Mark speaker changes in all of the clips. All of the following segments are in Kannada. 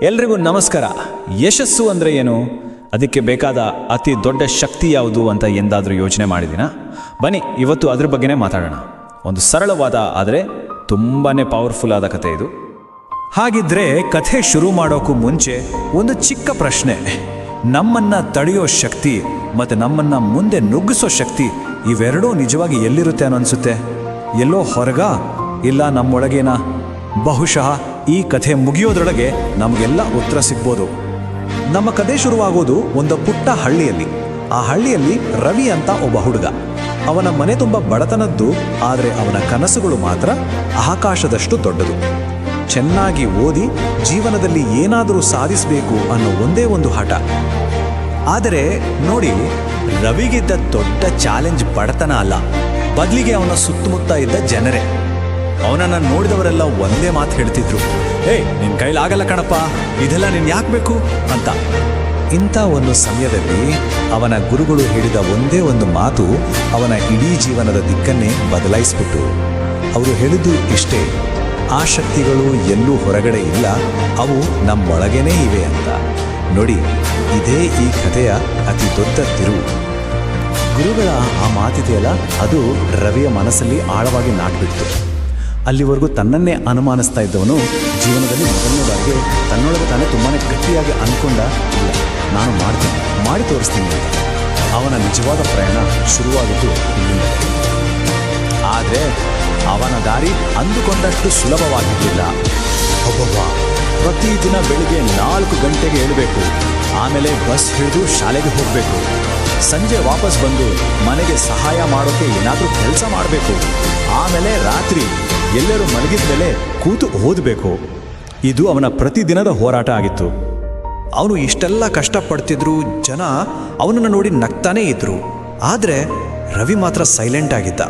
Speaker 1: ಎಲ್ರಿಗೂ ನಮಸ್ಕಾರ. ಯಶಸ್ಸು ಅಂದರೆ ಏನು, ಅದಕ್ಕೆ ಬೇಕಾದ ಅತಿ ದೊಡ್ಡ ಶಕ್ತಿ ಯಾವುದು ಅಂತ ಎಂದಾದರೂ ಯೋಚನೆ ಮಾಡಿದ್ದೀನಾ? ಬನ್ನಿ ಇವತ್ತು ಅದ್ರ ಬಗ್ಗೆನೇ ಮಾತಾಡೋಣ. ಒಂದು ಸರಳವಾದ ಆದರೆ ತುಂಬಾ ಪವರ್ಫುಲ್ ಆದ ಕಥೆ ಇದು. ಹಾಗಿದ್ರೆ ಕಥೆ ಶುರು ಮಾಡೋಕ್ಕೂ ಮುಂಚೆ ಒಂದು ಚಿಕ್ಕ ಪ್ರಶ್ನೆ. ನಮ್ಮನ್ನು ತಡೆಯೋ ಶಕ್ತಿ ಮತ್ತು ನಮ್ಮನ್ನು ಮುಂದೆ ನುಗ್ಗಿಸೋ ಶಕ್ತಿ ಇವೆರಡೂ ನಿಜವಾಗಿ ಎಲ್ಲಿರುತ್ತೆ ಅನ್ನೋ ಅನಿಸುತ್ತೆ? ಎಲ್ಲೋ ಹೊರಗ, ಇಲ್ಲ ನಮ್ಮೊಳಗೇನಾ? ಬಹುಶಃ ಈ ಕಥೆ ಮುಗಿಯೋದ್ರೊಳಗೆ ನಮಗೆಲ್ಲ ಉತ್ತರ ಸಿಗ್ಬೋದು. ನಮ್ಮ ಕಥೆ ಶುರುವಾಗೋದು ಒಂದು ಪುಟ್ಟ ಹಳ್ಳಿಯಲ್ಲಿ. ಆ ಹಳ್ಳಿಯಲ್ಲಿ ರವಿ ಅಂತ ಒಬ್ಬ ಹುಡುಗ. ಅವನ ಮನೆ ತುಂಬ ಬಡತನದ್ದು, ಆದರೆ ಅವನ ಕನಸುಗಳು ಮಾತ್ರ ಆಕಾಶದಷ್ಟು ದೊಡ್ಡದು. ಚೆನ್ನಾಗಿ ಓದಿ ಜೀವನದಲ್ಲಿ ಏನಾದರೂ ಸಾಧಿಸಬೇಕು ಅನ್ನೋ ಒಂದೇ ಒಂದು ಹಠ. ಆದರೆ ನೋಡಿ, ರವಿಗಿದ್ದ ದೊಡ್ಡ ಚಾಲೆಂಜ್ ಬಡತನ ಅಲ್ಲ, ಬದಲಿಗೆ ಅವನ ಸುತ್ತಮುತ್ತ ಇದ್ದ ಜನರೇ. ಅವನನ್ನು ನೋಡಿದವರೆಲ್ಲ ಒಂದೇ ಮಾತು ಹೇಳ್ತಿದ್ರು, ನಿನ್ನ ಕೈಲಾಗಲ್ಲ ಕಣಪ್ಪ, ಇದೆಲ್ಲ ನೀನು ಯಾಕೆ ಬೇಕು ಅಂತ. ಇಂಥ ಒಂದು ಸಮಯದಲ್ಲಿ ಅವನ ಗುರುಗಳು ಹೇಳಿದ ಒಂದೇ ಒಂದು ಮಾತು ಅವನ ಇಡೀ ಜೀವನದ ದಿಕ್ಕನ್ನೇ ಬದಲಾಯಿಸ್ಬಿಟ್ಟು. ಅವರು ಹೇಳಿದ್ದು ಇಷ್ಟೇ: ಆ ಶಕ್ತಿಗಳು ಎಲ್ಲೂ ಹೊರಗಡೆ ಇಲ್ಲ, ಅವು ನಮ್ಮೊಳಗೇನೇ ಇವೆ ಅಂತ. ನೋಡಿ, ಇದೇ ಈ ಕಥೆಯ ಅತಿ ದೊಡ್ಡ ತಿರುವು. ಗುರುಗಳ ಆ ಮಾತಿದೆಯಲ್ಲ, ಅದು ರವಿಯ ಮನಸ್ಸಲ್ಲಿ ಆಳವಾಗಿ ನಾಟ್ಬಿಡ್ತು. ಅಲ್ಲಿವರೆಗೂ ತನ್ನನ್ನೇ ಅನುಮಾನಿಸ್ತಾ ಇದ್ದವನು ಜೀವನದಲ್ಲಿ ಮೊದಲನೇ ಬಾರಿಗೆ ತನ್ನೊಳಗೆ ತಾನೇ ತುಂಬಾ ಗಟ್ಟಿಯಾಗಿ ಅಂದ್ಕೊಂಡ, ಇಲ್ಲ ನಾನು ಮಾಡ್ತೀನಿ, ಮಾಡಿ ತೋರಿಸ್ತೀನಿ ಅಂತ. ಅವನ ನಿಜವಾದ ಪ್ರಯಾಣ ಶುರುವಾಗಿದ್ದು ಇಲ್ಲಿಂದ. ಆದರೆ ಅವನ ದಾರಿ ಅಂದುಕೊಂಡಷ್ಟು ಸುಲಭವಾಗಿರಲಿಲ್ಲ. ಒಬ್ಬೊಬ್ಬ ಪ್ರತಿದಿನ ಬೆಳಿಗ್ಗೆ 4 ಗಂಟೆಗೆ ಏಳಬೇಕು, ಆಮೇಲೆ ಬಸ್ ಹಿಡಿದು ಶಾಲೆಗೆ ಹೋಗಬೇಕು, ಸಂಜೆ ವಾಪಸ್ ಬಂದು ಮನೆಗೆ ಸಹಾಯ ಮಾಡೋಕ್ಕೆ ಏನಾದರೂ ಕೆಲಸ ಮಾಡಬೇಕು, ಆಮೇಲೆ ರಾತ್ರಿ ಎಲ್ಲರೂ ಮಲಗಿದ ಮೇಲೆ ಕೂತು ಓದಬೇಕು. ಇದು ಅವನ ಪ್ರತಿದಿನದ ಹೋರಾಟ ಆಗಿತ್ತು. ಅವನು ಇಷ್ಟೆಲ್ಲ ಕಷ್ಟಪಡ್ತಿದ್ರು, ಜನ ಅವನನ್ನು ನೋಡಿ ನಗ್ತಾನೇ ಇದ್ರು. ಆದರೆ ರವಿ ಮಾತ್ರ ಸೈಲೆಂಟ್ ಆಗಿದ್ದ.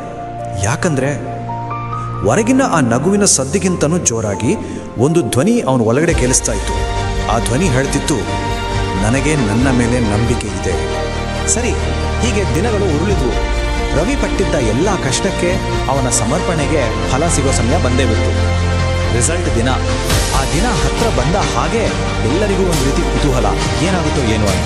Speaker 1: ಯಾಕಂದರೆ ಹೊರಗಿನ ಆ ನಗುವಿನ ಸದ್ದಿಗಿಂತನೂ ಜೋರಾಗಿ ಒಂದು ಧ್ವನಿ ಅವನ ಒಳಗಡೆ ಕೇಳಿಸ್ತಾ ಇತ್ತು. ಆ ಧ್ವನಿ ಹೇಳ್ತಿತ್ತು, ನನಗೆ ನನ್ನ ಮೇಲೆ ನಂಬಿಕೆ ಇದೆ. ಸರಿ, ಹೀಗೆ ದಿನಗಳು ಉರುಳಿದ್ವು. ರವಿ ಪಟ್ಟಿದ್ದ ಎಲ್ಲ ಕಷ್ಟಕ್ಕೆ, ಅವನ ಸಮರ್ಪಣೆಗೆ ಫಲ ಸಿಗೋ ಸಮಯ ಬಂದೇ ಬಿತ್ತು. ರಿಸಲ್ಟ್ ದಿನ. ಆ ದಿನ ಹತ್ರ ಬಂದ ಹಾಗೆ ಎಲ್ಲರಿಗೂ ಒಂದು ರೀತಿ ಕುತೂಹಲ, ಏನಾಗುತ್ತೋ ಏನು ಅಂತ.